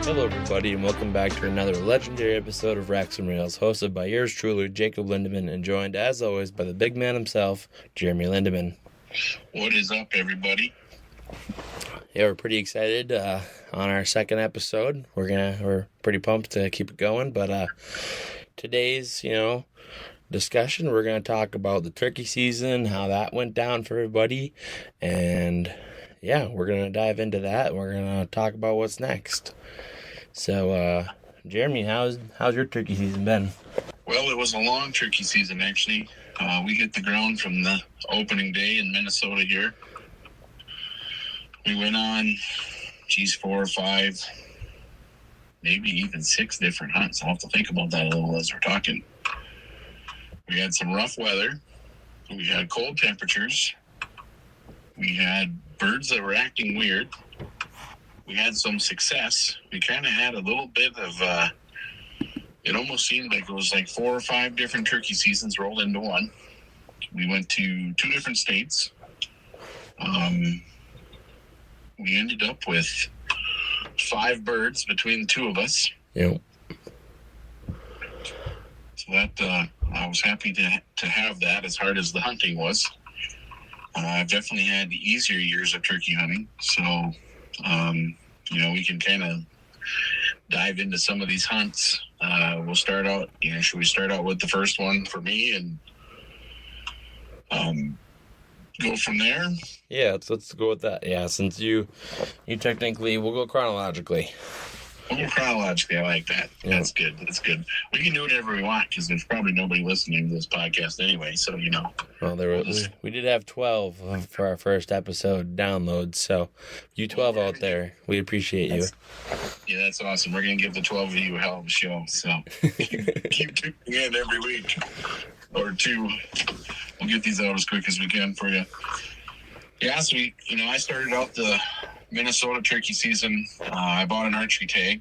Hello, everybody, and welcome back to another legendary episode of Racks and Rails, hosted by yours truly, Jacob Lindeman, and joined, as always, by the big man himself, Jeremy Lindeman. What is up, everybody? Yeah, we're pretty excited on our second episode. We're pretty pumped to keep it going, but today's, discussion, we're gonna talk about the turkey season, how that went down for everybody, and yeah, we're gonna dive into that. We're gonna talk about what's next. So, Jeremy, how's your turkey season been? Well, it was a long turkey season, actually. We hit the ground from the opening day in Minnesota here. We went on, 4 or 5, maybe even 6 different hunts. I'll have to think about that a little as we're talking. We had some rough weather. We had cold temperatures. We had birds that were acting weird. We had some success. We kind of had a little bit of, it almost seemed like it was like 4 or 5 different turkey seasons rolled into one. We went to 2 different states. We ended up with 5 birds between the 2 of us. Yep. So that, I was happy to have that, as hard as the hunting was. I've definitely had the easier years of turkey hunting. So, we can kind of dive into some of these hunts. We'll start out, should we start out with the first one for me and go from there? Yeah, let's go with that. Yeah, since you technically, we'll go chronologically. We'll go chronologically. I like that. Yeah. That's good. We can do whatever we want because there's probably nobody listening to this podcast anyway. So, Well, we did have 12 for our first episode downloads. So, you 12 out there, we appreciate you. Yeah, that's awesome. We're gonna give the 12 of you a hell of a show. So keep tuning in every week or 2. We'll get these out as quick as we can for you. Yeah, so I started out the Minnesota turkey season. I bought an archery tag,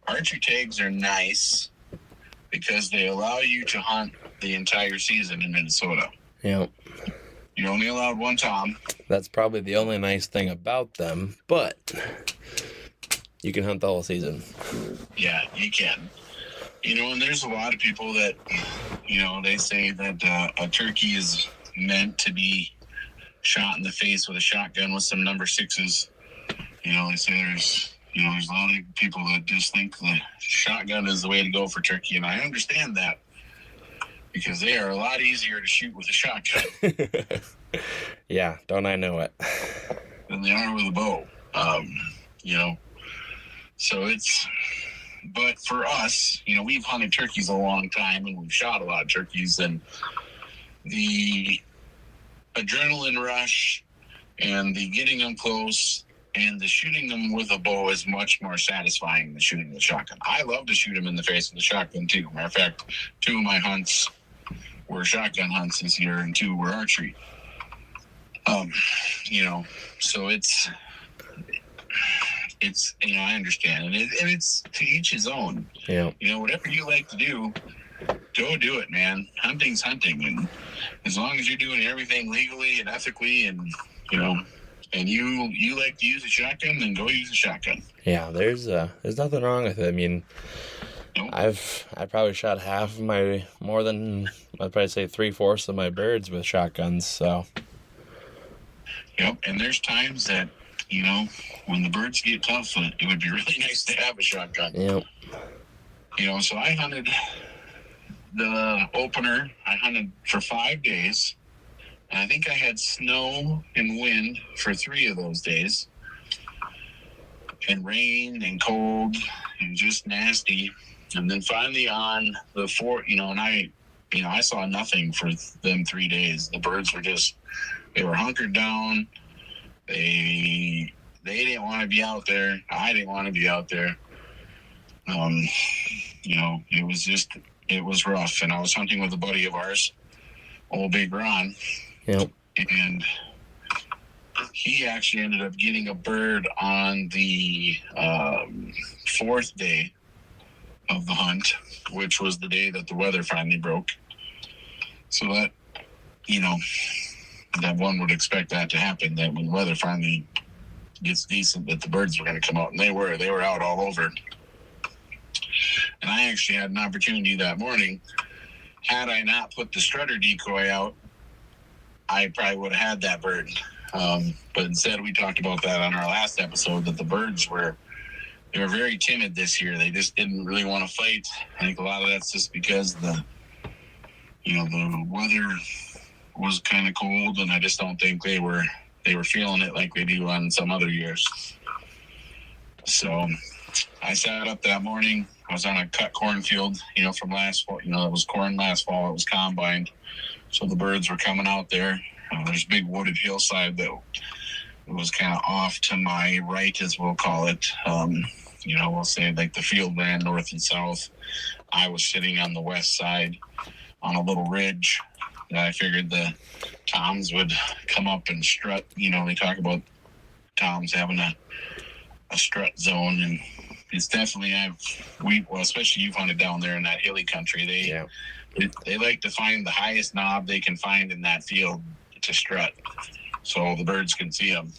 archery tags are nice because they allow you to hunt the entire season in Minnesota. Yep. You're only allowed 1 tom. That's probably the only nice thing about them, but you can hunt the whole season. Yeah, you can. And there's a lot of people that, they say that a turkey is meant to be shot in the face with a shotgun with some number 6s. They say there's a lot of people that just think the shotgun is the way to go for turkey, and I understand that because they are a lot easier to shoot with a shotgun. Yeah, don't I know it? Than they are with a bow. So but for us, we've hunted turkeys a long time and we've shot a lot of turkeys, and the adrenaline rush and the getting them close and the shooting them with a bow is much more satisfying than shooting with a shotgun. I love to shoot them in the face with a shotgun too. Matter of fact, 2 of my hunts were shotgun hunts this year and 2 were archery. So it's I understand, and it's to each his own. Yeah. Whatever you like to do, go do it, man. Hunting's hunting, and as long as you're doing everything legally and ethically, and and you like to use a shotgun, then go use a shotgun. Yeah, there's nothing wrong with it. I mean, Nope. I probably shot half of I'd probably say 3/4 of my birds with shotguns. So. Yep, and there's times that when the birds get tough, it would be really nice to have a shotgun. Yep. So I hunted the opener. I hunted for 5 days. And I think I had snow and wind for 3 of those days. And rain and cold and just nasty. And then finally on the 4th, and I saw nothing for them 3 days. The birds were they were hunkered down. They didn't want to be out there. I didn't want to be out there. It was rough. And I was hunting with a buddy of ours, old Big Ron. Yep. And he actually ended up getting a bird on the 4th day of the hunt, which was the day that the weather finally broke. So that, that one would expect that to happen, that when weather finally gets decent that the birds were going to come out, and they were out all over. And I actually had an opportunity that morning. Had I not put the strutter decoy out, I probably would have had that bird. But instead, we talked about that on our last episode, that the birds were very timid this year. They just didn't really want to fight. I think a lot of that's just because the weather was kind of cold, and I just don't think they were feeling it like they do on some other years. So I sat up that morning. I was on a cut cornfield, from last fall. It was corn last fall. It was combined. So the birds were coming out there. There's a big wooded hillside that was kind of off to my right, as we'll call it. We'll say like the field ran north and south. I was sitting on the west side on a little ridge that I figured the toms would come up and strut. They talk about toms having a strut zone, and it's definitely especially you've hunted down there in that hilly country. They like to find the highest knob they can find in that field to strut, so the birds can see them.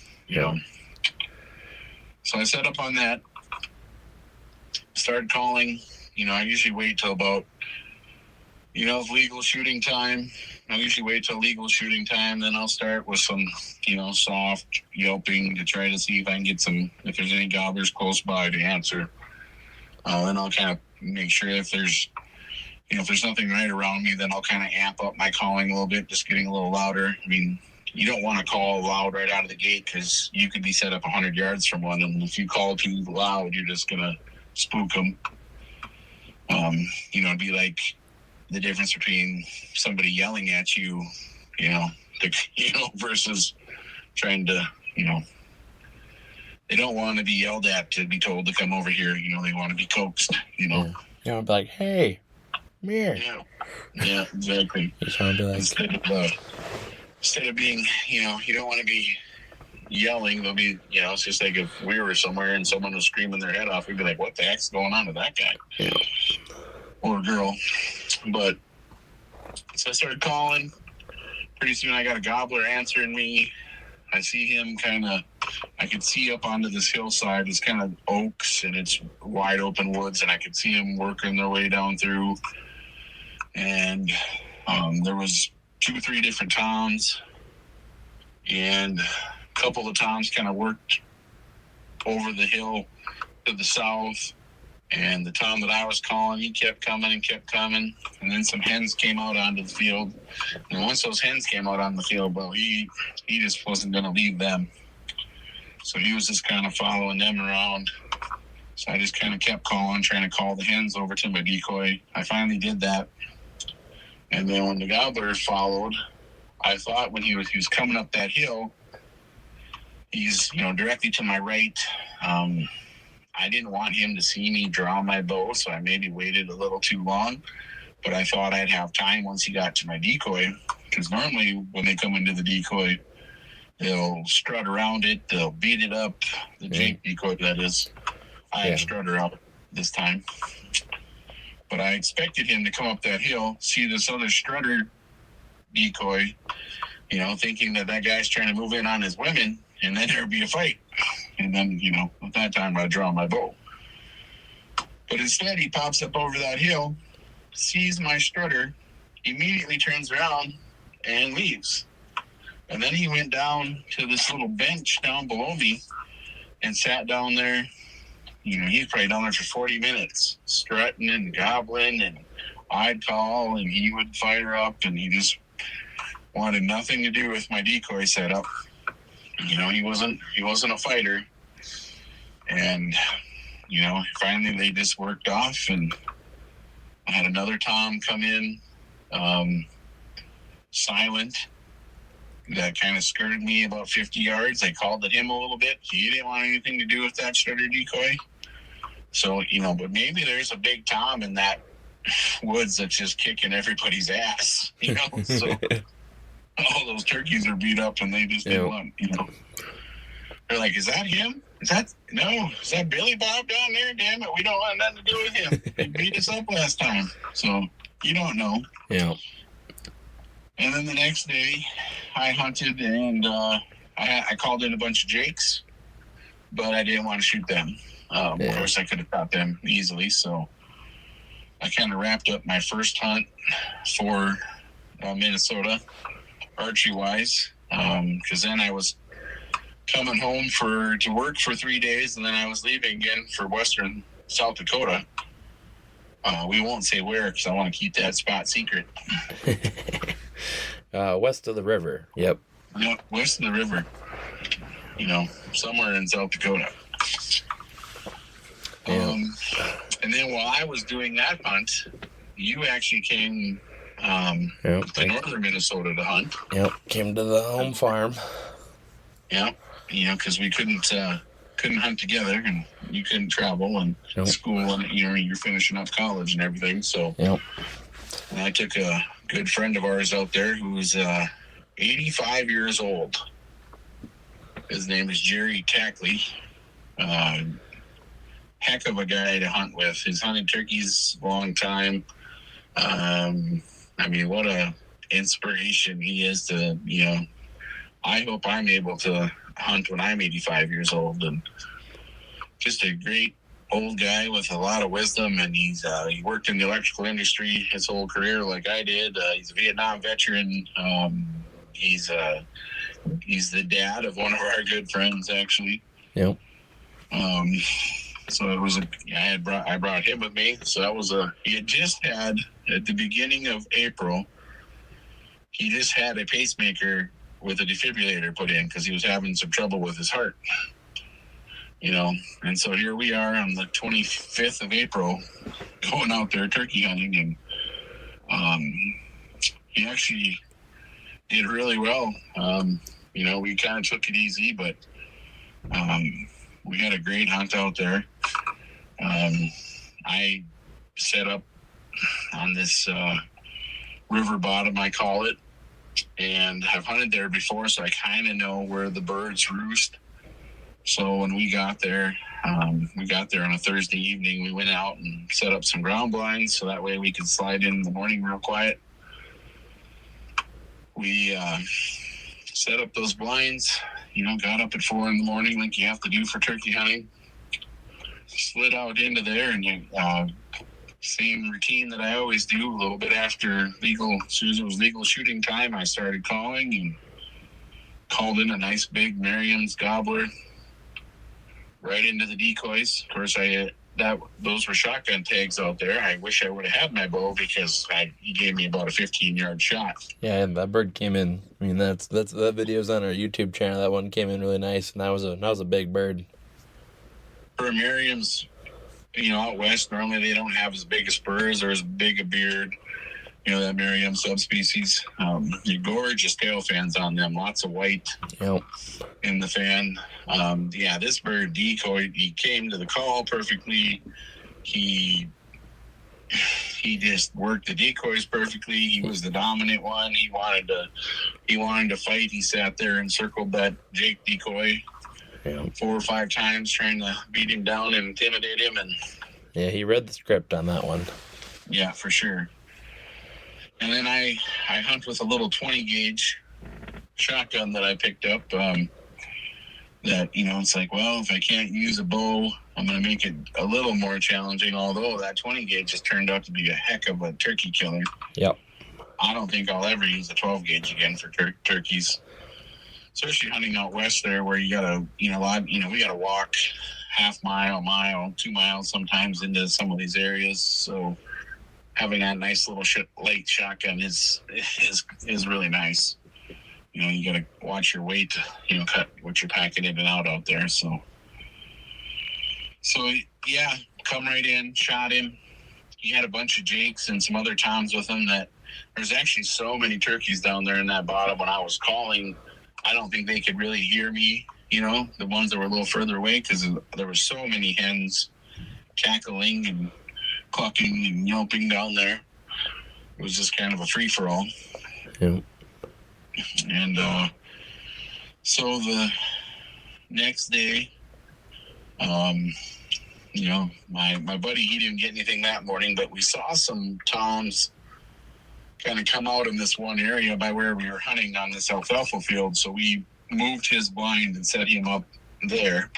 So I set up on that, started calling. I usually wait till about legal shooting time. I usually wait till legal shooting time, then I'll start with some soft yelping to try to see if I can get if there's any gobblers close by to answer. Then I'll kind of make sure if there's nothing right around me, then I'll kind of amp up my calling a little bit, just getting a little louder. I mean, you don't want to call loud right out of the gate, because you could be set up 100 yards from one, and if you call too loud, you're just going to spook them. It'd be like the difference between somebody yelling at you, versus trying to, they don't want to be yelled at to be told to come over here. They want to be coaxed, Yeah. You want to be like, hey, come here. Yeah, exactly. You just want to be like... Instead of being, you don't want to be yelling. They'll be, it's just like if we were somewhere and someone was screaming their head off, we'd be like, what the heck's going on with that guy? Yeah. Or girl. But so I started calling. Pretty soon I got a gobbler answering me. I see him I could see up onto this hillside. It's kind of oaks and it's wide open woods, and I could see them working their way down through. And there was 2 or 3 different toms, and a couple of toms kind of worked over the hill to the south. And the tom that I was calling, he kept coming. And then some hens came out onto the field. And once those hens came out on the field, well, he just wasn't going to leave them. So he was just kind of following them around. So I just kind of kept calling, trying to call the hens over to my decoy. I finally did that. And then when the gobbler followed, I thought when he was coming up that hill, he's, directly to my right. I didn't want him to see me draw my bow, so I maybe waited a little too long. But I thought I'd have time once he got to my decoy, because normally when they come into the decoy, they'll strut around it, they'll beat it up. The Jeep decoy, that is. I had strutter out this time. But I expected him to come up that hill, see this other strutter decoy, thinking that guy's trying to move in on his women, and then there'd be a fight. And then, at that time, I'd draw my bow. But instead, he pops up over that hill, sees my strutter, immediately turns around and leaves. And then he went down to this little bench down below me and sat down there. He's probably down there for 40 minutes, strutting and gobbling, and I'd call, and he would fire up, and he just wanted nothing to do with my decoy setup. He wasn't a fighter. And, finally they just worked off, and I had another tom come in, silent, that kind of skirted me about 50 yards. I called at him a little bit. He didn't want anything to do with that strutter decoy. So, but maybe there's a big tom in that woods that's just kicking everybody's ass, So all those turkeys are beat up, and they just didn't want, They're like, is that him? Is that Billy Bob down there? Damn it, we don't want nothing to do with him. He beat us up last time. So you don't know. Yeah. And then the next day, I hunted, and I called in a bunch of jakes. but I didn't want to shoot them. Of course, I could have shot them easily, so I kind of wrapped up my first hunt for Minnesota, archery-wise, because then I was coming home to work for 3 days, and then I was leaving again for western South Dakota. We won't say where because I want to keep that spot secret. West of the river. Yep. Yep, west of the river. Somewhere in South Dakota. Yeah. And then while I was doing that hunt, you actually came to northern Minnesota to hunt. Yep, came to the home farm. Yeah, because we couldn't hunt together, and you couldn't travel, and school, and you're finishing up college and everything. So, and I took a good friend of ours out there who's 85 years old. His name is Jerry Tackley. Heck of a guy to hunt with. He's hunted turkeys a long time. What a inspiration he is to, I hope I'm able to hunt when I'm 85 years old. And just a great old guy with a lot of wisdom. And he worked in the electrical industry his whole career like I did. He's a Vietnam veteran. He's the dad of one of our good friends, actually. Yep. So it was I brought him with me. So he had just had, at the beginning of April, he just had a pacemaker with a defibrillator put in because he was having some trouble with his heart. And so here we are on the 25th of April going out there turkey hunting, and he actually did really well. We kind of took it easy, but we had a great hunt out there. I set up on this river bottom, I call it, and have hunted there before, so I kind of know where the birds roost. So when we got there on a Thursday evening, we went out and set up some ground blinds so that way we could slide in the morning real quiet. We set up those blinds, got up at 4 in the morning like you have to do for turkey hunting. Slid out into there, and same routine that I always do. A little bit after Susan was legal shooting time, I started calling and called in a nice big Merriam's gobbler right into the decoys. Of course, those were shotgun tags out there. I wish I would have had my bow because he gave me about a 15-yard shot. Yeah, and that bird came in. That video's on our YouTube channel. That one came in really nice, and that was a big bird. For Merriam's, out west, normally they don't have as big a spurs or as big a beard. That Merriam subspecies. Gorgeous tail fans on them. Lots of white in the fan. This bird decoyed. He came to the call perfectly. He just worked the decoys perfectly. He was the dominant one. He wanted to fight. He sat there and circled that Jake decoy 4 or 5 times, trying to beat him down and intimidate him. And he read the script on that one. Yeah, for sure. And then I hunt with a little 20 gauge shotgun that I picked up. It's like, well, if I can't use a bow, I'm going to make it a little more challenging. Although that 20 gauge has turned out to be a heck of a turkey killer. Yep. I don't think I'll ever use a 12 gauge again for turkeys. Especially hunting out west there, where you gotta, we gotta walk half mile, 2 miles sometimes into some of these areas. So having that nice little light shotgun is really nice. You gotta watch your weight, cut what you're packing in and out there. So yeah, come right in, shot him. He had a bunch of jakes and some other toms with him. That there's actually so many turkeys down there in that bottom. When I was calling, I don't think they could really hear me, the ones that were a little further away, because there were so many hens cackling and clucking and yelping down there. It was just kind of a free-for-all. Yeah. And so the next day, my buddy, he didn't get anything that morning, but we saw some toms kind of come out in this one area by where we were hunting on this alfalfa field. So we moved his blind and set him up there.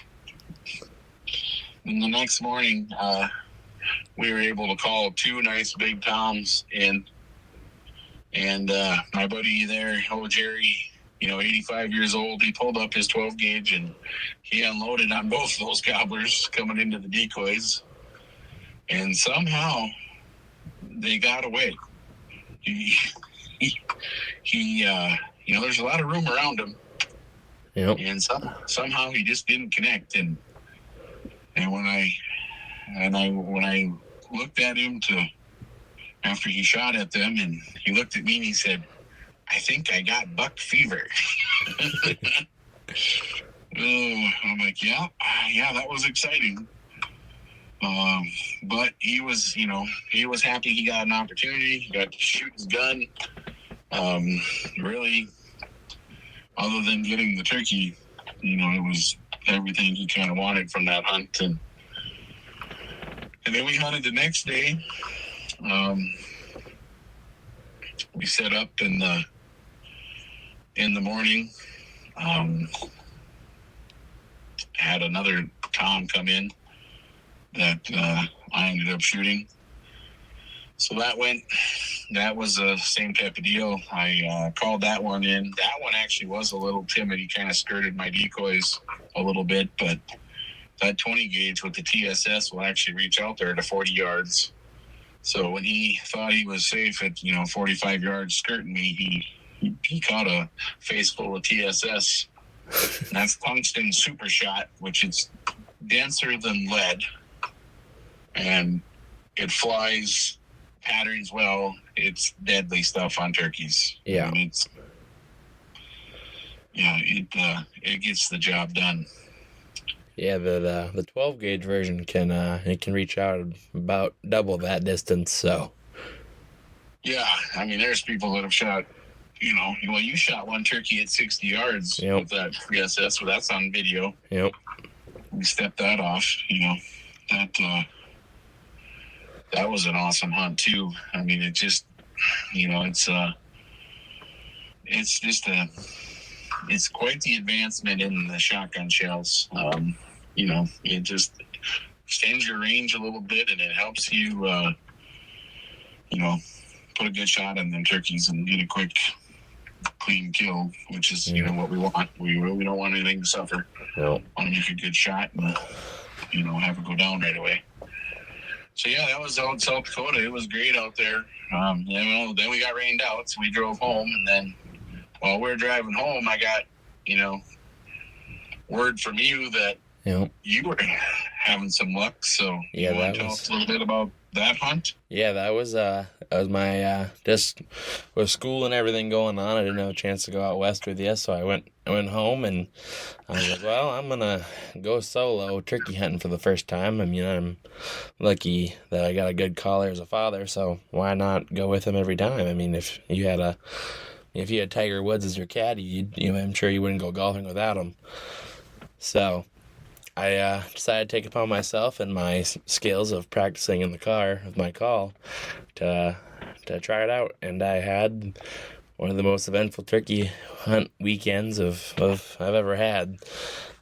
And the next morning, we were able to call 2 nice big toms in. And my buddy there, Jerry, 85 years old, he pulled up his 12 gauge and he unloaded on both of those gobblers coming into the decoys. And somehow they got away. He there's a lot of room around him. Yep. And somehow he just didn't connect. And when I looked at him after he shot at them, and he looked at me and he said, "I think I got buck fever." I'm like, yeah, that was exciting. But he was happy he got an opportunity. He got to shoot his gun. Really, other than getting the turkey, it was everything he kind of wanted from that hunt. And then we hunted the next day. We set up in the morning. Had another tom come in that I ended up shooting. So that was the same type of deal. I called that one in. That one actually was a little timid. He kind of skirted my decoys a little bit, but that 20 gauge with the TSS will actually reach out there to 40 yards. So when he thought he was safe at 45 yards skirting me, he caught a face full of TSS. And that's tungsten super shot, which is denser than lead, and it flies patterns well. It's deadly stuff on turkeys. Yeah. It gets the job done. Yeah, the 12 gauge version can reach out about double that distance. So. Yeah, there's people that have shot. You shot one turkey at 60 yards with that TSS, so that's on video. Yep. We stepped that off. That was an awesome hunt too. It just, it's quite the advancement in the shotgun shells. It just extends your range a little bit, and it helps you, put a good shot on them turkeys and get a quick, clean kill, which is, what we want. We really don't want anything to suffer. No. Want to make a good shot and, have it go down right away. So, yeah, that was out in South Dakota. It was great out there. Then we got rained out, so we drove home. And then while we were driving home, I got, word from you that you were having some luck. So you want to tell us a little bit about that hunt? Yeah, that was my just with school and everything going on, I didn't have a chance to go out west with you, so I went home and I was like, well, I'm gonna go solo turkey hunting for the first time. I'm lucky that I got a good caller as a father, so why not go with him every time? If you had Tiger Woods as your caddy, I'm sure you wouldn't go golfing without him. So I decided to take it upon myself and my skills of practicing in the car with my call to try it out. And I had one of the most eventful turkey hunt weekends I've ever had.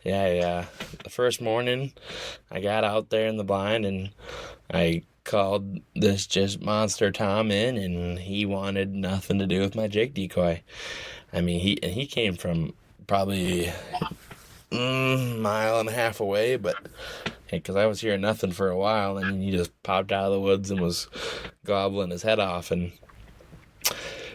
Yeah, the first morning I got out there in the blind and I called this just monster tom in, and he wanted nothing to do with my jig decoy. He came from probably mile and a half away, but because I was hearing nothing for a while, and he just popped out of the woods and was gobbling his head off, and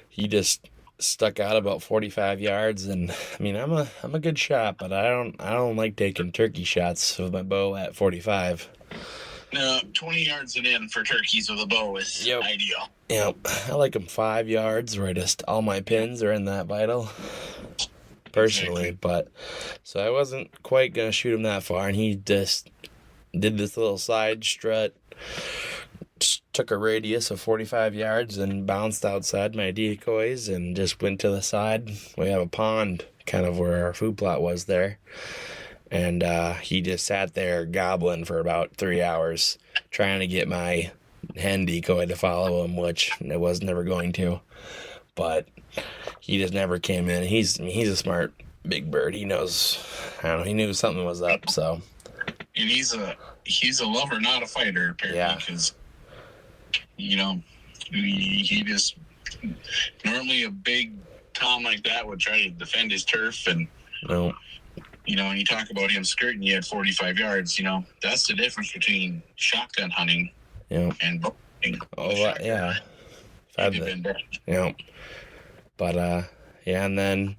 he just stuck out about 45 yards. And I'm a good shot, but I don't like taking turkey shots with my bow at 45. No, 20 yards and in for turkeys with a bow is ideal. Yep, I like them 5 yards where just all my pins are in that vital. Personally, exactly. But so I wasn't quite gonna shoot him that far, and he just did this little side strut, took a radius of 45 yards and bounced outside my decoys and just went to the side. We have a pond kind of where our food plot was there, and he just sat there gobbling for about 3 hours trying to get my hen decoy to follow him, which it was never going to, but he just never came in. He's a smart big bird. He knows, he knew something was up, so And he's a lover, not a fighter, apparently, because he just normally a big Tom like that would try to defend his turf, and no. And you talk about him skirting you at 45 yards. That's the difference between shotgun hunting and bow hunting. Yeah. But and then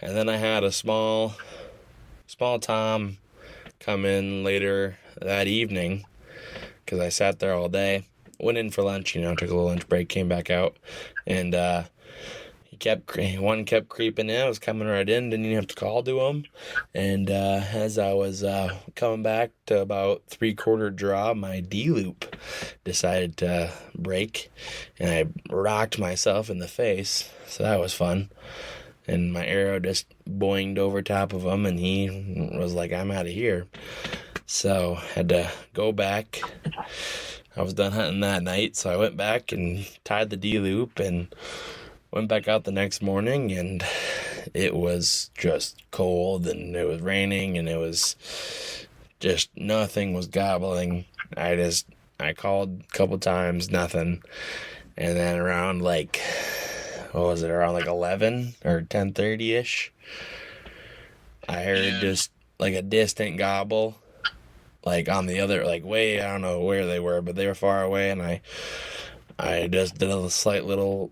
I had a small Tom come in later that evening because I sat there all day. Went in for lunch, took a little lunch break, came back out, and one kept creeping in. I was coming right in, didn't even have to call to him. And as I was coming back to about 3/4 draw, my D-loop decided to break, and I rocked myself in the face. So that was fun. And my arrow just boinged over top of him, and he was like, "I'm out of here." So had to go back. I was done hunting that night, so I went back and tied the D-loop and went back out the next morning, and it was just cold, and it was raining, and it was just nothing was gobbling. I called a couple times, nothing. And then around around 11 or 10:30-ish, I heard just like a distant gobble, like on the other, like way, I don't know where they were, but they were far away, and I just did a slight little,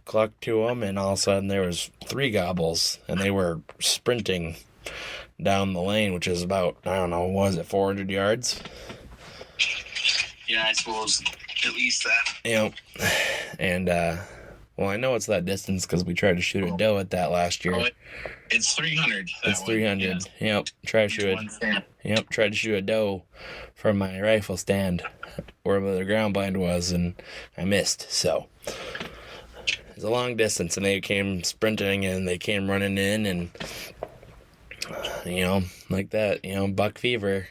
cluck to them, and all of a sudden there was 3 gobbles, and they were sprinting down the lane, which is about, I don't know, was it 400 yards? Yeah, I suppose at least that. And, well, I know it's that distance because we tried to shoot a doe at that last year. It's 300. It's 300. Yeah. Tried to shoot a doe from my rifle stand where the ground blind was, and I missed. So it's a long distance, and they came sprinting, and they came running in, and like that, buck fever.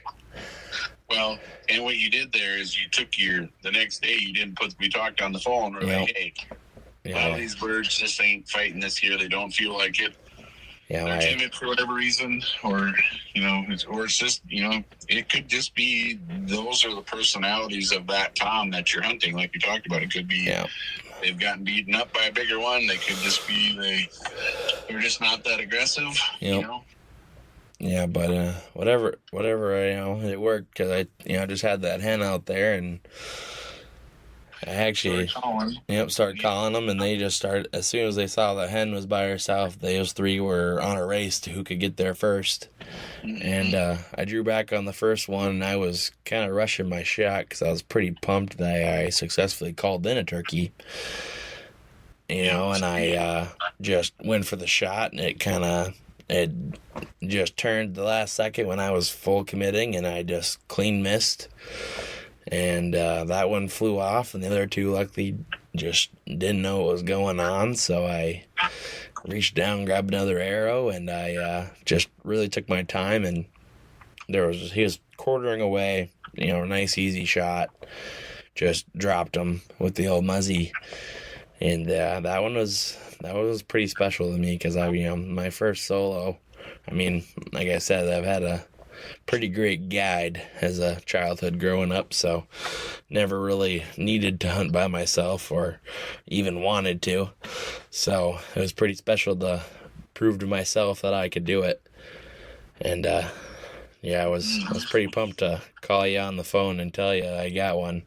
Well, and what you did there is you took the next day you didn't we talked on the phone, or like, hey, a lot of these birds just ain't fighting this year. They don't feel like it. Yeah, they're timid for whatever reason, or it's just it could just be those are the personalities of that Tom that you're hunting. Like we talked about, it could be they've gotten beaten up by a bigger one. They could just be they're just not that aggressive. Yeah, but whatever, it worked because I just had that hen out there, and I actually started calling them, and they just started, as soon as they saw the hen was by herself, those 3 were on a race to who could get there first. Mm-hmm. And I drew back on the first one, and I was kind of rushing my shot because I was pretty pumped that I successfully called in a turkey. And I just went for the shot, and it just turned the last second when I was full committing, and I just clean missed. And that one flew off, and the other 2 luckily just didn't know what was going on. So I reached down, grabbed another arrow, and I just really took my time. And he was quartering away, nice easy shot. Just dropped him with the old muzzy, and that one was pretty special to me because my first solo. I mean, like I said, I've had a pretty great guide as a childhood growing up, so never really needed to hunt by myself or even wanted to. So it was pretty special to prove to myself that I could do it. And I was pretty pumped to call you on the phone and tell you I got one.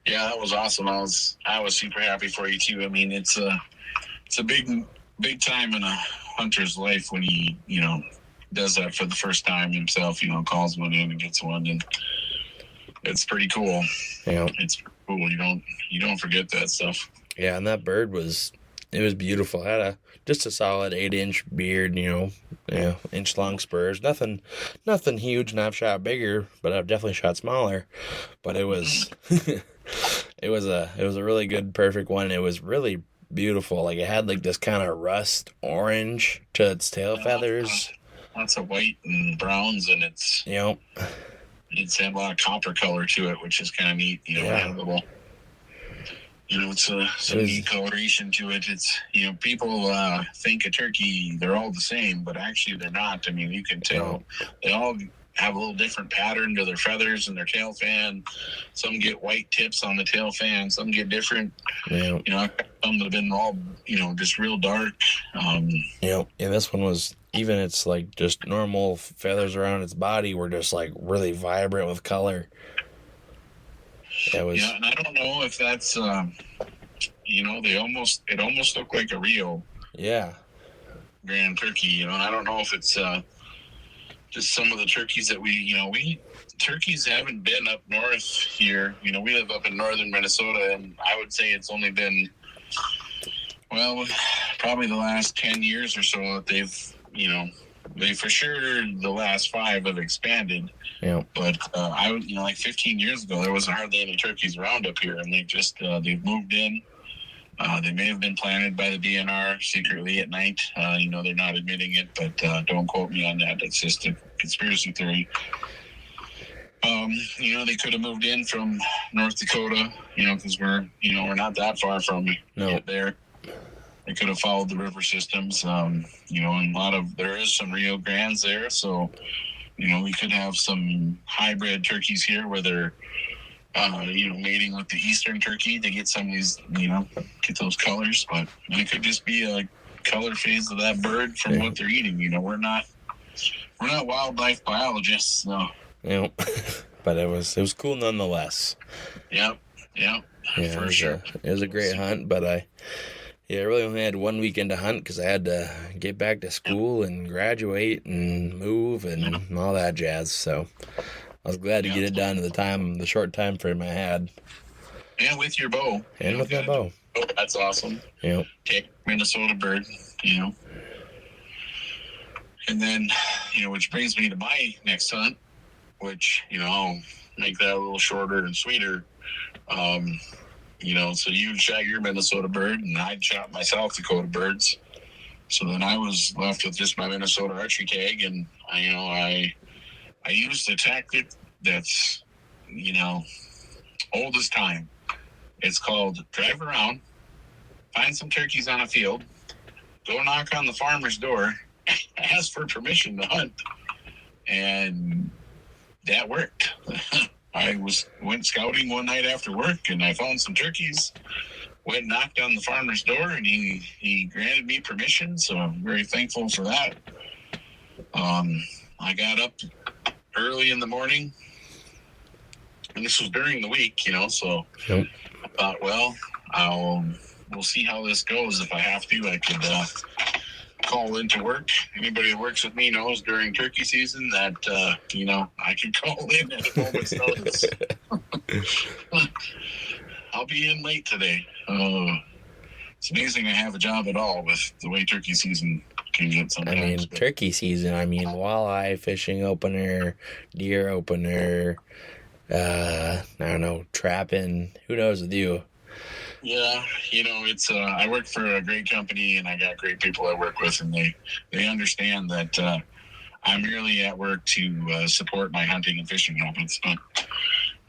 Yeah, that was awesome. I was super happy for you too. I mean, it's a big time in a hunter's life when he does that for the first time himself, calls one in and gets one, and it's pretty cool. Yeah. It's cool. You don't forget that stuff. Yeah, and that bird was beautiful. Had just a solid 8-inch beard, inch-long spurs. Nothing huge, and I've shot bigger, but I've definitely shot smaller. But it was it was a really good, perfect one. It was really beautiful. Like, it had like this kind of rust orange to its tail feathers. Lots of white and browns, and it's had a lot of copper color to it, which is kind of neat. It's a neat coloration to it. It's people think a turkey they're all the same, but actually they're not. I mean, you can tell they all have a little different pattern to their feathers and their tail fan. Some get white tips on the tail fan. Some get different. Yeah. Some that have been all, just real dark. Yeah, this one was, even it's like just normal feathers around its body were just like really vibrant with color. It was. Yeah, and I don't know if that's, it almost looked like a Rio. Yeah. Grand turkey, and I don't know if it's just some of the turkeys that turkeys haven't been up north here. We live up in northern Minnesota, and I would say it's only been, probably the last 10 years or so that they for sure the last 5 have expanded. Yeah. But like 15 years ago, there wasn't hardly any turkeys around up here, and they've moved in. They may have been planted by the DNR secretly at night. They're not admitting it, but don't quote me on that. It's just a conspiracy theory. They could have moved in from North Dakota, because we're not that far from it there. They could have followed the river systems, and there is some Rio Grandes there. So, we could have some hybrid turkeys here where they're, mating with the eastern turkey to get some of these, get those colors. But it could just be a color phase of that bird from what they're eating. We're not wildlife biologists, so. Yeah, but it was cool nonetheless. Yep, for sure. It was a great hunt, but I really only had one weekend to hunt because I had to get back to school and graduate and move and all that jazz. So I was glad to get it done in the short time frame I had. And with your bow. And with my bow. Oh, that's awesome. Yeah. Take Minnesota bird, And then, which brings me to my next hunt, which, I'll make that a little shorter and sweeter. So you shot your Minnesota bird and I shot my South Dakota birds. So then I was left with just my Minnesota archery tag, and I used a tactic that's, old as time. It's called drive around, find some turkeys on a field, go knock on the farmer's door, ask for permission to hunt, and that worked. I went scouting one night after work, and I found some turkeys. Went and knocked on the farmer's door, and he granted me permission, so I'm very thankful for that. I got up early in the morning, and this was during the week, so I thought, we'll see how this goes. If I have to, I could call into work. Anybody that works with me knows during turkey season that, I can call in at a moment's notice. I'll be in late today. It's amazing I have a job at all with the way turkey season can get sometimes. Turkey season, walleye fishing opener, deer opener, I don't know, trapping, who knows with you? Yeah, it's I work for a great company, and I got great people I work with, and they understand that I'm really at work to support my hunting and fishing habits. But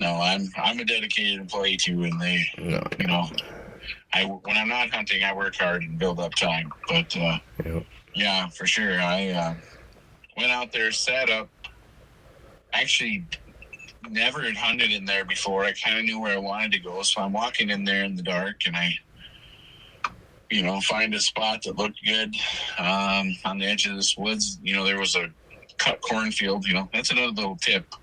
no, I'm a dedicated employee too, and when I'm not hunting, I work hard and build up time. But yeah, for sure, I went out there, set up. Actually, never had hunted in there before. I kind of knew where I wanted to go, so I'm walking in there in the dark, and I, find a spot that looked good on the edge of this woods. There was a cut cornfield. That's another little tip.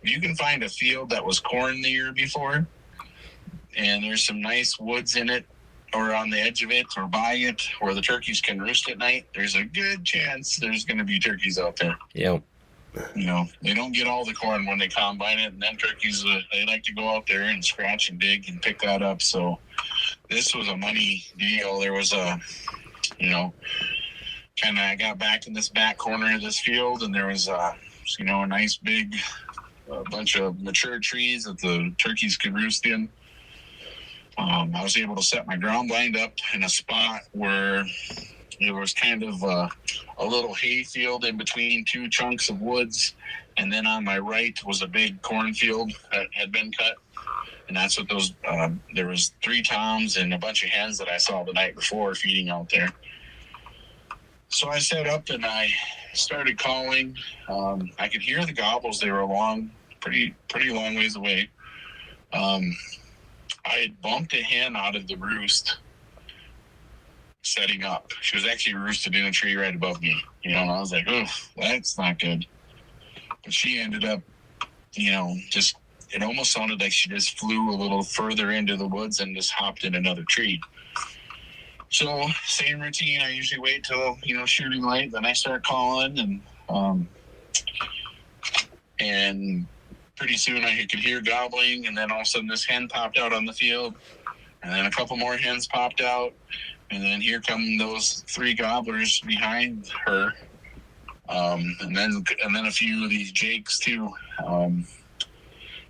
If you can find a field that was corn the year before, and there's some nice woods in it, or on the edge of it, or by it, where the turkeys can roost at night, there's a good chance there's going to be turkeys out there. Yep. They don't get all the corn when they combine it, and then turkeys, they like to go out there and scratch and dig and pick that up. So this was a money deal. There was I got back in this back corner of this field, and there was a nice big bunch of mature trees that the turkeys could roost in. I was able to set my ground blind up in a spot where there was kind of a little hay field in between two chunks of woods, and then on my right was a big cornfield that had been cut, and that's what those there was 3 toms and a bunch of hens that I saw the night before feeding out there. So I set up and I started calling. I could hear the gobbles. They were pretty long ways away. I had bumped a hen out of the roost setting up. She was actually roosted in a tree right above me, and I was like, oh, that's not good. But she ended up, it almost sounded like she just flew a little further into the woods and just hopped in another tree. So same routine. I usually wait till, shooting light, then I start calling, and pretty soon I could hear gobbling, and then all of a sudden this hen popped out on the field, and then a couple more hens popped out, and then here come those 3 gobblers behind her, and then a few of these jakes too,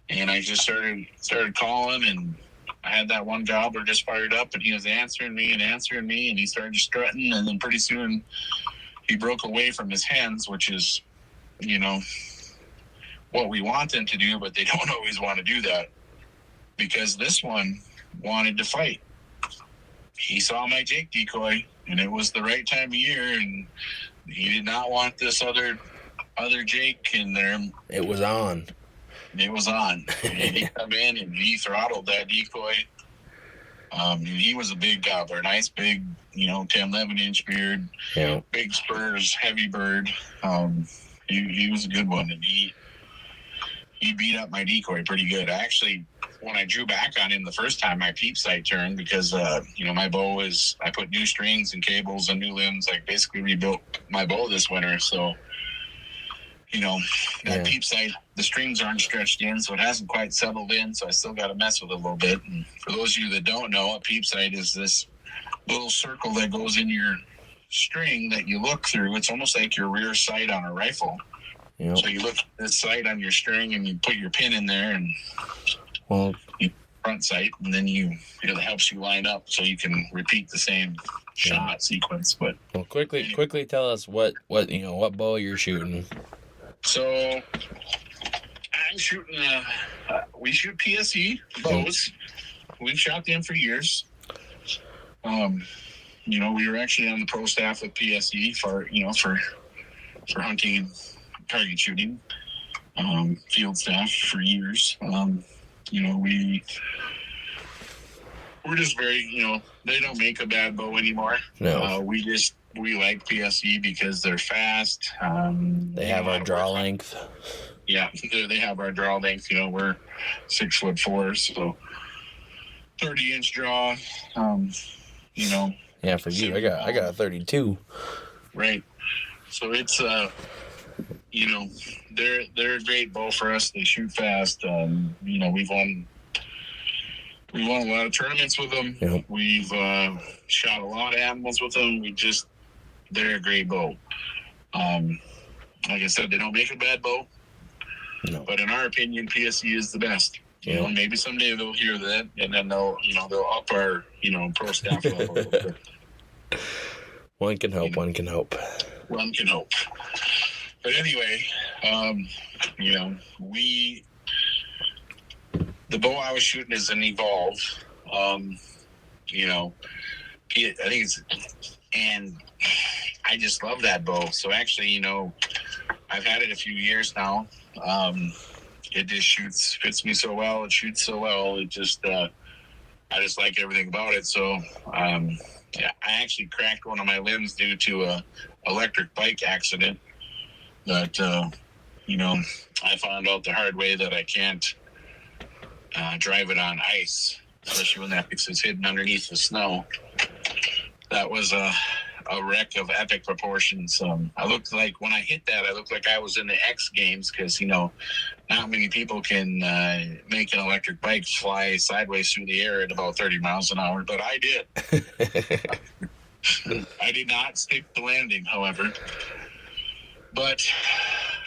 and I just started calling, and I had that one gobbler just fired up, and he was answering me, and he started strutting, and then pretty soon he broke away from his hens, which is, what we want them to do, but they don't always want to do that, because this one wanted to fight. He saw my jake decoy, and it was the right time of year, and he did not want this other jake in there. It was on. And he come in and he throttled that decoy. And he was a big gobbler, nice big, 10, 11 inch beard, big spurs, heavy bird. He was a good one, and he beat up my decoy pretty good. Actually, when I drew back on him the first time, my peep sight turned because, my bow I put new strings and cables and new limbs, like basically rebuilt my bow this winter. So, that peep sight, the strings aren't stretched in, so it hasn't quite settled in. So I still got to mess with it a little bit. And for those of you that don't know, a peep sight is this little circle that goes in your string that you look through. It's almost like your rear sight on a rifle. Yep. So you look at this sight on your string and you put your pin in there and you front sight, and then it helps you line up so you can repeat the same shot sequence. But quickly tell us what bow you're shooting. So I'm shooting. We shoot PSE bows. We've shot them for years. We were actually on the pro staff with PSE for hunting and target shooting, field staff for years. We're just very, they don't make a bad bow anymore. No. We like PSE because they're fast. They have our draw length. Yeah, they have our draw length. We're 6'4", so 30-inch draw. Yeah, for you, I got a 32. Right. So it's they're a great bow for us. They shoot fast. We've won a lot of tournaments with them. Yep. We've shot a lot of animals with them. They're a great bow. Like I said, they don't make a bad bow. No. But in our opinion, PSE is the best. Maybe someday they'll hear that, and then they'll up our, pro staff level a little bit. One can hope. One can hope. But anyway, the bow I was shooting is an Evolve. I think and I just love that bow. So actually, I've had it a few years now. It just fits me so well. It shoots so well. It just, I just like everything about it. So, I actually cracked one of my limbs due to a electric bike accident that, I found out the hard way that I can't drive it on ice, especially when that is hidden underneath the snow. That was a wreck of epic proportions. I looked like, when I hit that, I looked like I was in the X Games because, not many people can make an electric bike fly sideways through the air at about 30 miles an hour, but I did. I did not stick the landing, however. But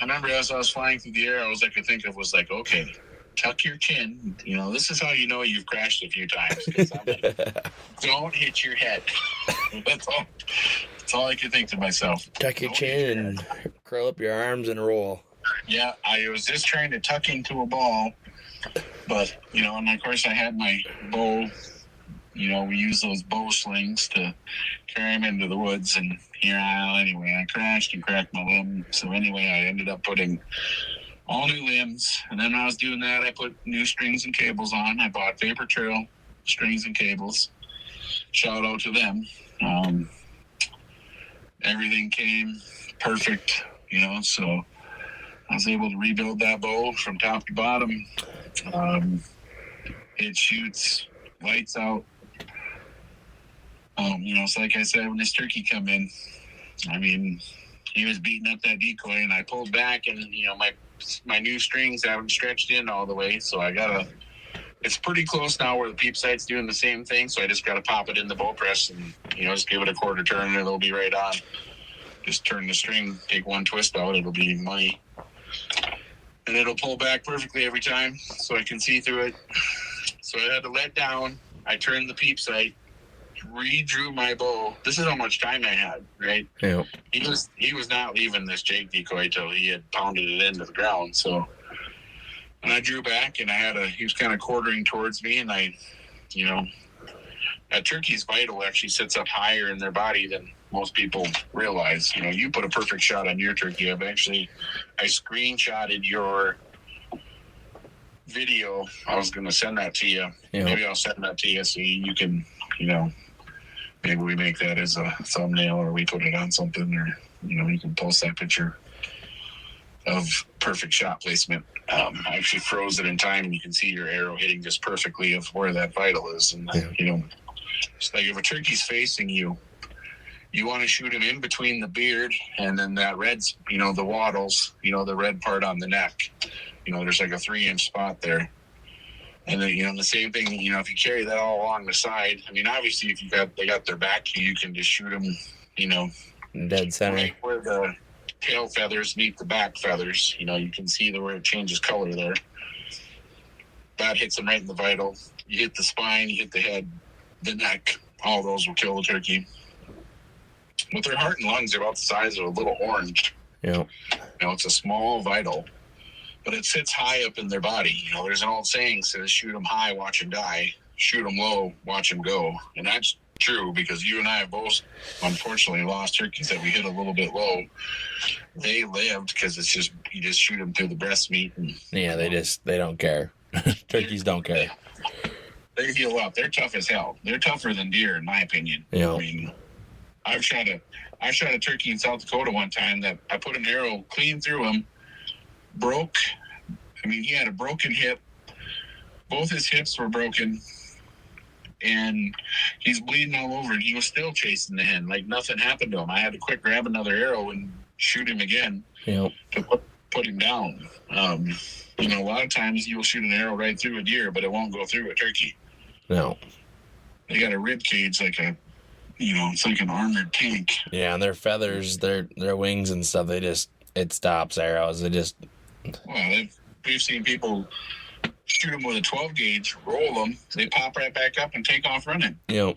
I remember as I was flying through the air, all I could think of was like, okay, tuck your chin. This is how you know you've crashed a few times. 'Cause I'm like, don't hit your head. That's all I could think to myself. Tuck your chin and curl up your arms and roll. Yeah, I was just trying to tuck into a ball, but and of course I had my bow, we use those bow slings to carry them into the woods. And anyway, I crashed and cracked my limb. So anyway, I ended up putting all new limbs. And then when I was doing that, I put new strings and cables on. I bought Vapor Trail strings and cables. Shout out to them. Everything came perfect, so I was able to rebuild that bow from top to bottom. It shoots lights out. So like I said, when this turkey come in, he was beating up that decoy, and I pulled back, and my new strings haven't stretched in all the way, so it's pretty close now where the peep sight's doing the same thing, so I just gotta pop it in the bow press and just give it a quarter turn and it'll be right on. Just turn the string, take one twist out, it'll be money, and it'll pull back perfectly every time, so I can see through it. So I had to let down. I turned the peep sight, redrew my bow. This is how much time I had, right? Yeah. He was not leaving this Jake decoy till he had pounded it into the ground. So, and I drew back, and he was kind of quartering towards me, and a turkey's vital actually sits up higher in their body than most people realize. You put a perfect shot on your turkey. I screenshotted your video. I was going to send that to you. Yeah. Maybe I'll send that to you so you can, maybe we make that as a thumbnail, or we put it on something, or, you can post that picture of perfect shot placement. I actually froze it in time, and you can see your arrow hitting just perfectly of where that vital is. And, it's like if a turkey's facing you, you want to shoot him in between the beard and then that red, the wattles, the red part on the neck. There's like a 3-inch spot there. And then, the same thing, if you carry that all along the side, obviously if they got their back to you, you can just shoot them, dead center. Right where the tail feathers meet the back feathers. You can see where it changes color there. That hits them right in the vital. You hit the spine, you hit the head, the neck. All those will kill the turkey. With their heart and lungs, they're about the size of a little orange. Yeah. It's a small vital, but it sits high up in their body. There's an old saying says, shoot them high, watch them die. Shoot them low, watch them go. And that's true, because you and I have both, unfortunately, lost turkeys that we hit a little bit low. They lived because you just shoot them through the breast meat. And, yeah, they don't care. Turkeys don't care. They heal up. They're tough as hell. They're tougher than deer, in my opinion. Yeah. I shot a turkey in South Dakota one time that I put an arrow clean through him, broke. He had a broken hip. Both his hips were broken, and he's bleeding all over, and he was still chasing the hen like nothing happened to him. I had to quick grab another arrow and shoot him again to put him down. A lot of times you'll shoot an arrow right through a deer, but it won't go through a turkey. No. They got a rib cage like it's like an armored tank. Yeah, and their feathers, their wings and stuff, it stops arrows. We've seen people shoot them with a 12 gauge, roll them, they pop right back up and take off running. Yep.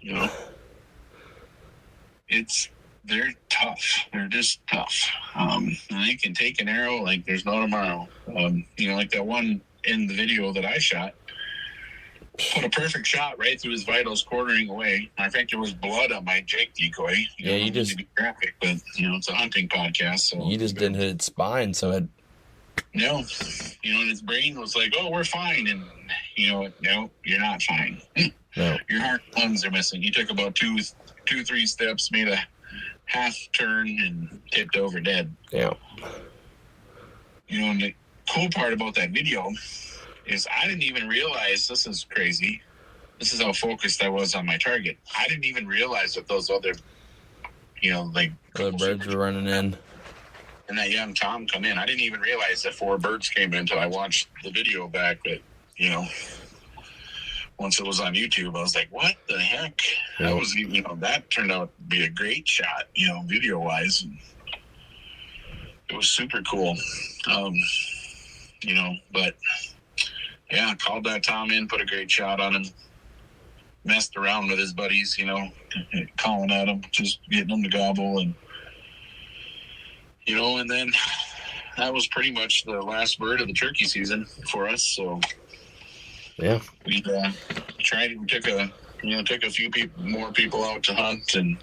They're tough. They're just tough. And they can take an arrow like there's no tomorrow. Like that one in the video that I shot, put a perfect shot right through his vitals, quartering away. I think there was blood on my Jake decoy. You just be graphic, but it's a hunting podcast, so you just didn't hit its spine, so it. No, and his brain was like, "Oh, we're fine," and no, you're not fine. No, your heart and lungs are missing. You took about 2-3 steps, made a half turn, and tipped over dead. Yeah. And the cool part about that video is I didn't even realize, this is crazy, this is how focused I was on my target. I didn't even realize that those other, the birds were running in. And that young Tom come in. I didn't even realize that 4 birds came in until I watched the video back. But, once it was on YouTube, I was like, what the heck? Yeah. That was, that turned out to be a great shot, video-wise. And it was super cool. But yeah, called that Tom in, put a great shot on him, messed around with his buddies, calling at him, just getting them to gobble. And, and then that was pretty much the last bird of the turkey season for us. So yeah, we tried, we took a took a few more people out to hunt, and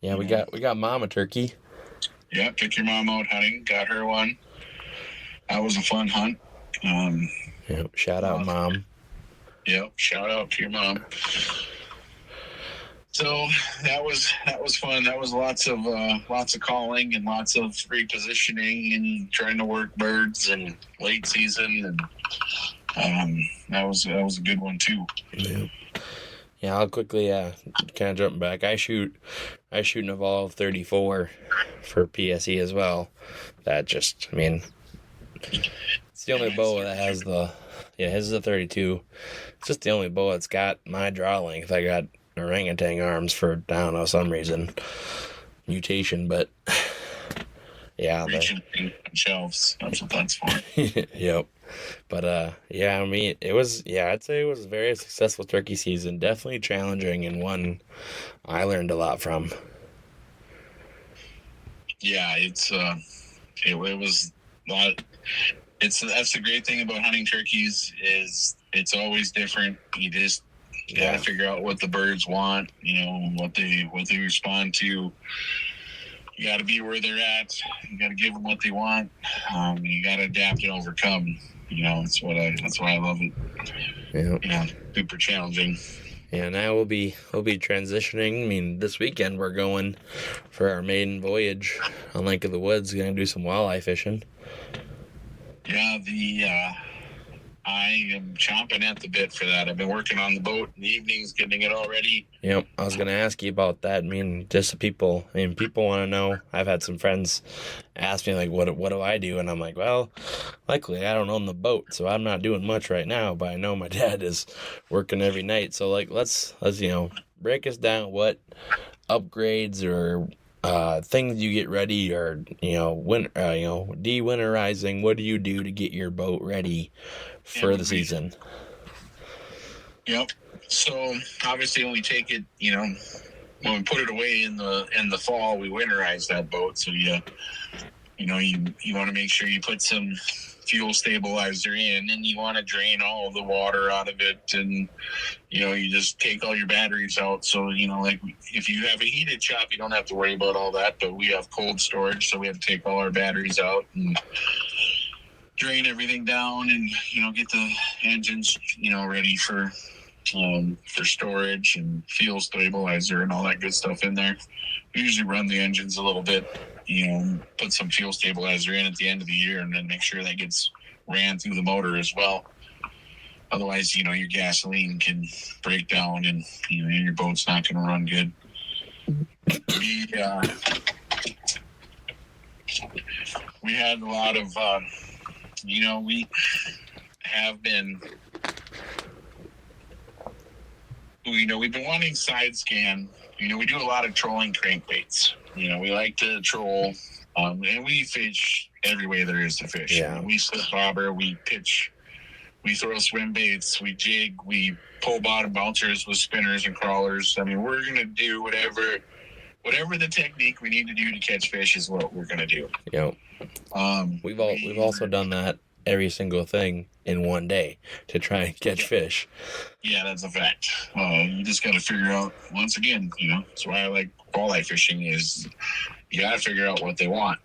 Yeah, we got Mama Turkey. yeah, took your mom out hunting, got her one. That was a fun hunt. Yep, shout out Mom. Yep, shout out to your mom. So that was fun. That was lots of calling and lots of repositioning and trying to work birds and late season, and that was a good one too. Yeah, I'll quickly kind of jump back. I shoot an Evolve 34 for PSE as well. That just, I mean, it's the only bow that has his is a 32. It's just the only bow that's got my draw length. I got orangutan arms for, I don't know, some reason, mutation, but yeah. Reaching shelves, that's what that's for. Yep. But yeah, I mean, I'd say it was a very successful turkey season. Definitely challenging, and one I learned a lot from. Yeah, it was a lot. That's the great thing about hunting turkeys is it's always different. You just gotta figure out what the birds want, what they respond to. You gotta be where they're at. You gotta give them what they want. You gotta adapt and overcome. That's why I love it. Yeah, super challenging. Yeah, now we'll be transitioning. I mean, this weekend we're going for our maiden voyage on Lake of the Woods. Gonna do some walleye fishing. Yeah, I am chomping at the bit for that. I've been working on the boat in the evenings, getting it all ready. Yep, I was going to ask you about that. I mean, just people want to know. I've had some friends ask me, like, what do I do? And I'm like, well, luckily I don't own the boat, so I'm not doing much right now, but I know my dad is working every night. So, like, let's break us down what upgrades or things you get ready, or de-winterizing. What do you do to get your boat ready for the season? Yep. So obviously, when we take it, when we put it away in the fall, we winterize that boat. So you want to make sure you put some fuel stabilizer in, and you want to drain all of the water out of it, and you just take all your batteries out. So like if you have a heated shop, you don't have to worry about all that, but we have cold storage, so we have to take all our batteries out and drain everything down, and get the engines ready for storage and fuel stabilizer and all that good stuff in there. We usually run the engines a little bit, put some fuel stabilizer in at the end of the year, and then make sure that gets ran through the motor as well. Otherwise, your gasoline can break down, and your boat's not going to run good. We had a lot of we have been we've been wanting side scan. We do a lot of trolling crankbaits. We like to troll, and we fish every way there is to fish. Yeah. We slip bobber, we pitch, we throw swim baits, we jig, we pull bottom bouncers with spinners and crawlers. I mean, we're going to do whatever the technique we need to do to catch fish is what we're going to do. Yep. We've also done that every single thing in one day to try and catch fish. Yeah, that's a fact. You just got to figure out, once again, that's why I like walleye fishing, is you got to figure out what they want.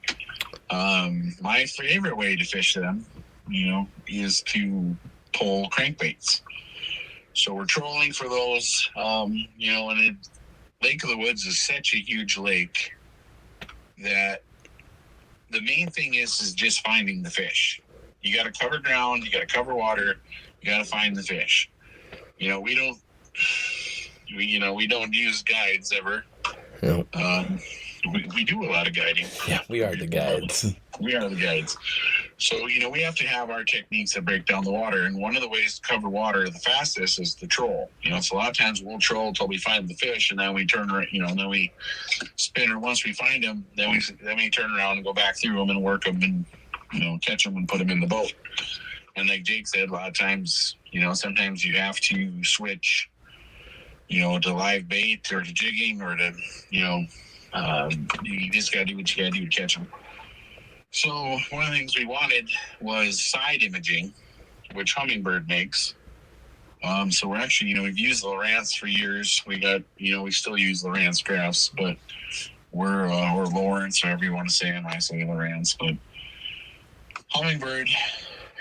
My favorite way to fish them, is to pull crankbaits. So we're trolling for those, and Lake of the Woods is such a huge lake that the main thing is just finding the fish. You got to cover ground, you got to cover water, you got to find the fish. We don't use guides ever. No. We do a lot of guiding. Yeah, we are the guides. We are the guides. So, we have to have our techniques that break down the water. And one of the ways to cover water the fastest is to troll. So a lot of times we'll troll until we find the fish, and then we turn around, then we spin, or once we find them, then we turn around and go back through them and work them and, catch them and put them in the boat. And like Jake said, a lot of times, sometimes you have to switch, to live bait or to jigging or to, you just got to do what you got to do to catch them. So one of the things we wanted was side imaging, which Humminbird makes. So we're actually, we've used Lowrance for years. We got, we still use Lowrance drafts, but we're Lawrence, whatever you want to say, and I say Lowrance. But Humminbird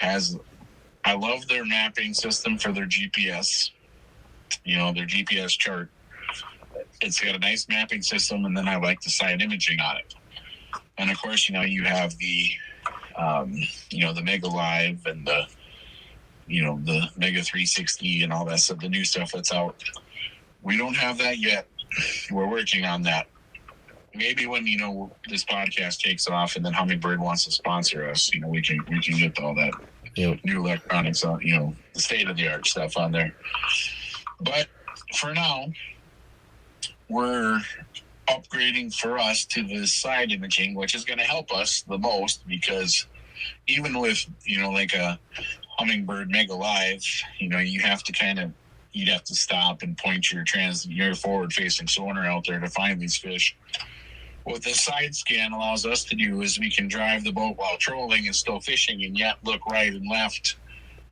I love their mapping system for their GPS, their GPS chart. It's got a nice mapping system, and then I like the side imaging on it. And of course, you have the, the Mega Live and the Mega 360 and all that stuff, the new stuff that's out. We don't have that yet. We're working on that. Maybe when, this podcast takes off and then Humminbird wants to sponsor us, we can get all that new electronics on, the state-of-the-art stuff on there. But for now, we're upgrading for us to the side imaging, which is going to help us the most, because even with, like a Humminbird Mega Live, you have to you'd have to stop and point your forward-facing sonar out there to find these fish. What the side scan allows us to do is we can drive the boat while trolling and still fishing, and yet look right and left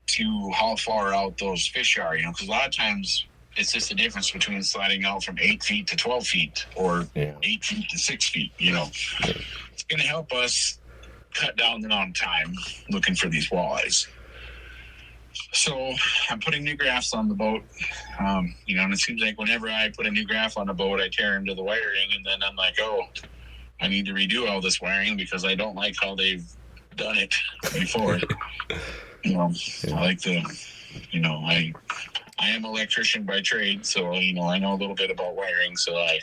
to how far out those fish are, because a lot of times it's just the difference between sliding out from 8 feet to 12 feet or 8 feet to 6 feet. It's going to help us cut down the amount of time looking for these walleyes. So I'm putting new graphs on the boat, and it seems like whenever I put a new graph on a boat, I tear into the wiring, and then I'm like, oh, I need to redo all this wiring because I don't like how they've done it before. I like to, I am an electrician by trade, so, I know a little bit about wiring, so I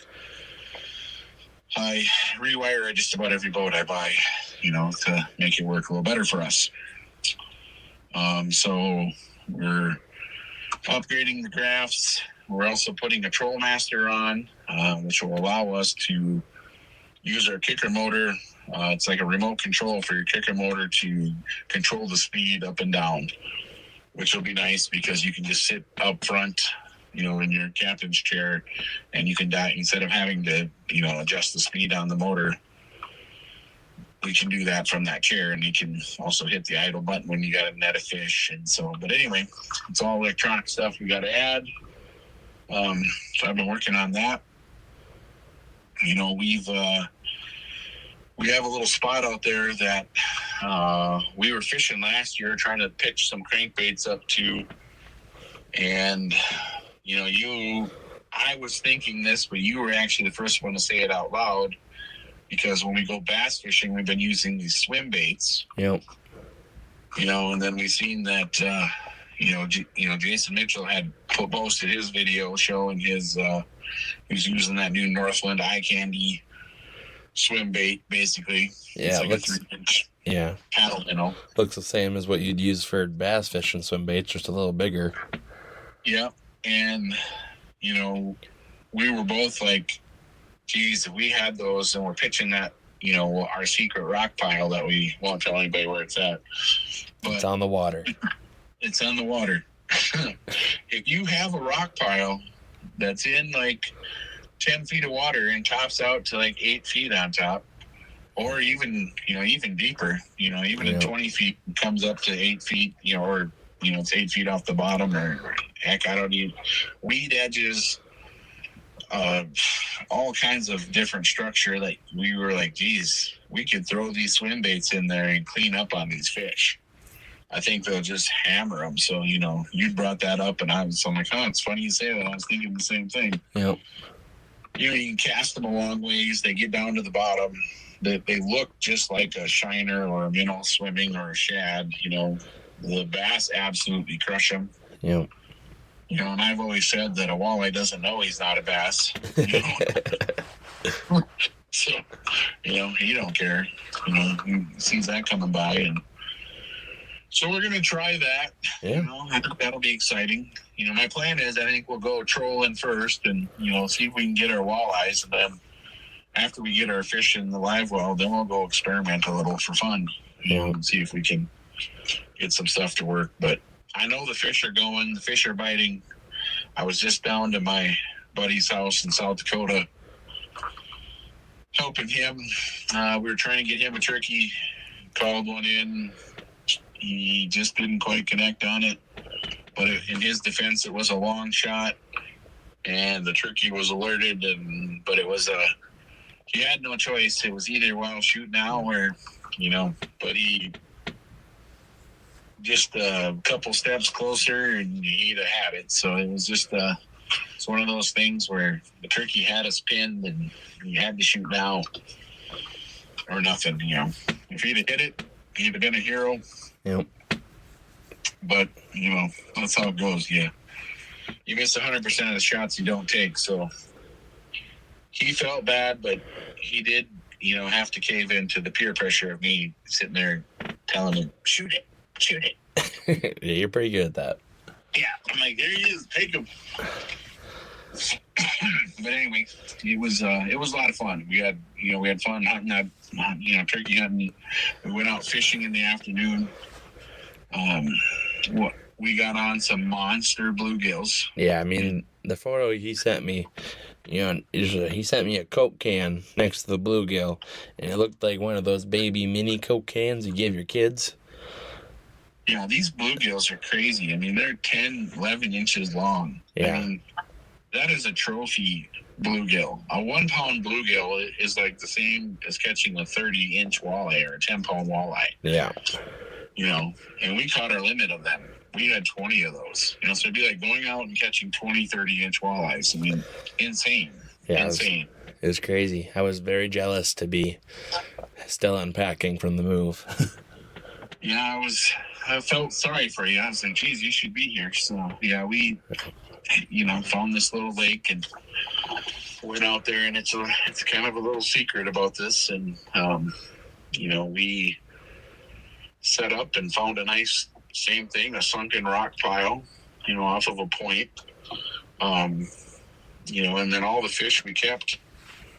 rewire just about every boat I buy, to make it work a little better for us. So we're upgrading the graphs. We're also putting a Troll Master on, which will allow us to use our kicker motor. It's like a remote control for your kicker motor to control the speed up and down, which will be nice because you can just sit up front, in your captain's chair, and you can instead of having to, adjust the speed on the motor. We can do that from that chair, and you can also hit the idle button when you got a net of fish. And so, but anyway, it's all electronic stuff we got to add. So I've been working on that. We have a little spot out there that we were fishing last year, trying to pitch some crankbaits up to. And, I was thinking this, but you were actually the first one to say it out loud. Because when we go bass fishing, we've been using these swim baits. Yep. And then we've seen that, Jason Mitchell had posted his video showing his, he's using that new Northland eye candy swim bait, basically. Yeah, it's like a 3-inch paddle, Looks the same as what you'd use for bass fishing swim baits, just a little bigger. Yeah, and, we were both like, geez, if we had those and we're pitching that, our secret rock pile that we won't tell anybody where it's at. But it's on the water. It's on the water. If you have a rock pile that's in like 10 feet of water and tops out to like 8 feet on top, or even, even deeper, even at 20 feet comes up to 8 feet, or, it's 8 feet off the bottom, or heck, I don't need weed edges. All kinds of different structure that we were like, geez, we could throw these swim baits in there and clean up on these fish. I think they'll just hammer them. So, you brought that up, and I'm like, oh, it's funny you say that. I was thinking the same thing. Yep. You can cast them a long ways. They get down to the bottom. They look just like a shiner or a minnow swimming or a shad. The bass absolutely crush them. Yep. And I've always said that a walleye doesn't know he's not a bass. So, he don't care. He sees that coming by. And so we're going to try that. Yeah. I think that'll be exciting. My plan is I think we'll go trolling first and, see if we can get our walleyes. And then after we get our fish in the live well, then we'll go experiment a little for fun, and see if we can get some stuff to work. But I know the fish are going. The fish are biting. I was just down to my buddy's house in South Dakota helping him. We were trying to get him a turkey. Called one in. He just didn't quite connect on it. But in his defense, it was a long shot, and the turkey was alerted, but it was he had no choice. It was either, well, shoot now or, but he just a couple steps closer and he'd have had it. So it was just it's one of those things where the turkey had us pinned and he had to shoot now or nothing. If he'd have hit it, he'd have been a hero. Yep. But that's how it goes. Yeah, you miss 100% of the shots you don't take. So he felt bad, but he did have to cave into the peer pressure of me sitting there telling him, shoot it. Yeah, you're pretty good at that. Yeah, I'm like, there he is, take him. But anyway, it was a lot of fun. We had fun hunting that, turkey hunting. We went out fishing in the afternoon. We got on some monster bluegills. Yeah, I mean, the photo he sent me, he sent me a Coke can next to the bluegill, and it looked like one of those baby mini Coke cans you give your kids. Yeah, these bluegills are crazy. I mean, they're 10, 11 inches long. Yeah. I mean, that is a trophy bluegill. A 1 pound bluegill is like the same as catching a 30-inch walleye or a 10-pound walleye. Yeah. And we caught our limit of them. We had 20 of those. So it'd be like going out and catching 20, 30-inch walleyes. I mean, insane. Yeah, insane. It was crazy. I was very jealous to be still unpacking from the move. Yeah, I felt sorry for you. I was like, geez, you should be here. So, yeah, we, found this little lake and went out there, and it's kind of a little secret about this. And, we set up and found a nice, same thing, a sunken rock pile, off of a point. And then all the fish we kept,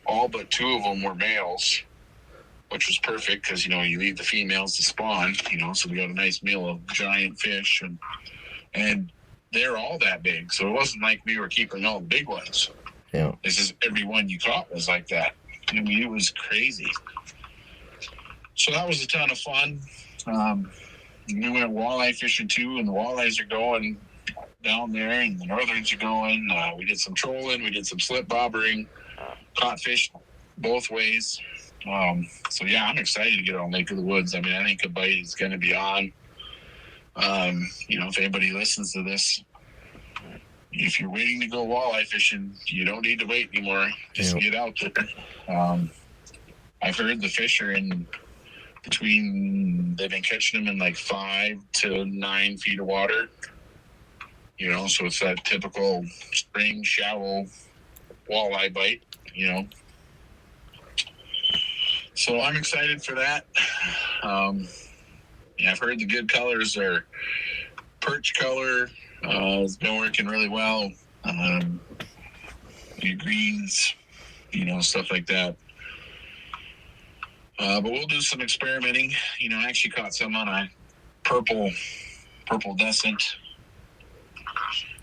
all but 2 of them were males, which was perfect because, you leave the females to spawn, so we got a nice meal of giant fish and they're all that big. So it wasn't like we were keeping all the big ones. Yeah. It's just every one you caught was like that. I mean, it was crazy. So that was a ton of fun. We went walleye fishing too, and the walleyes are going down there and the northerns are going. We did some trolling, we did some slip bobbering, caught fish both ways. So yeah, I'm excited to get on Lake of the Woods. I mean, I think a bite is going to be on. If anybody listens to this, if you're waiting to go walleye fishing, you don't need to wait anymore. Just get out there. I've heard the fish are they've been catching them in like 5 to 9 feet of water. So it's that typical spring shallow walleye bite, So I'm excited for that. I've heard the good colors are perch color. It's been working really well. Greens, stuff like that. But we'll do some experimenting. I actually caught some on a purple descent,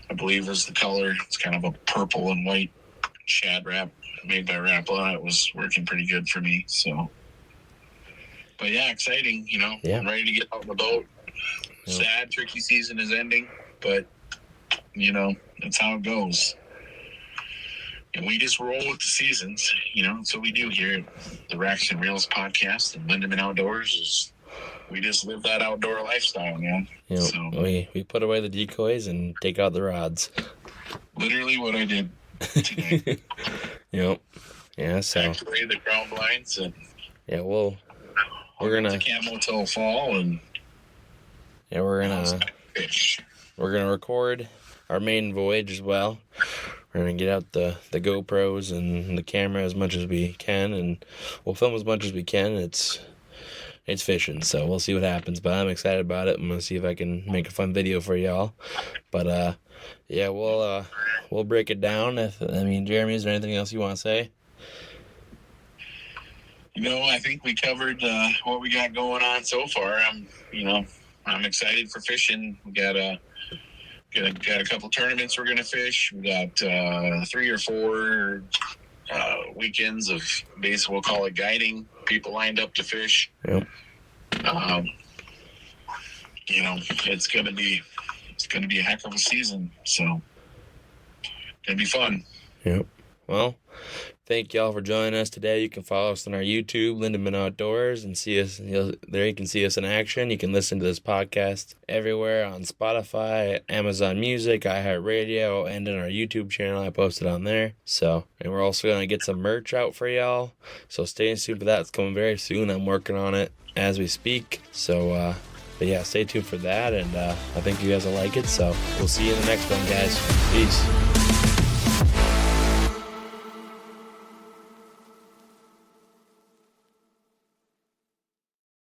I believe is the color. It's kind of a purple and white shad wrap made by Rapala. It was working pretty good for me. So, but yeah, exciting. I'm ready to get out on the boat. Yeah. Sad turkey season is ending, but that's how it goes. And we just roll with the seasons, That's what we do here at the Racks and Reels podcast and Lindemann Outdoors. We just live that outdoor lifestyle, man. So, we put away the decoys and take out the rods. Literally what I did today. Yep. Yeah, so. Activate the ground blinds and. Yeah, we're gonna camo till fall and. Yeah, we're gonna record our main voyage as well. We're going to get out the GoPros and the camera as much as we can, and we'll film as much as we can. It's fishing, so we'll see what happens, but I'm excited about it. I'm going to see if I can make a fun video for y'all. But, yeah, we'll break it down. Jeremy, is there anything else you want to say? I think we covered what we got going on so far. I'm excited for fishing. We got a couple tournaments we're going to fish. We got 3 or 4 weekends of we'll call it guiding, people lined up to fish. Yep. It's going going to be a heck of a season. So, it'll be fun. Yep. Well, thank y'all for joining us today. You can follow us on our YouTube, Lindemann Outdoors, and see us. There you can see us in action. You can listen to this podcast everywhere on Spotify, Amazon Music, iHeartRadio, and in our YouTube channel. I posted on there. So, and we're also going to get some merch out for y'all. So stay tuned for that. It's coming very soon. I'm working on it as we speak. So, but yeah, stay tuned for that. And I think you guys will like it. So we'll see you in the next one, guys. Peace.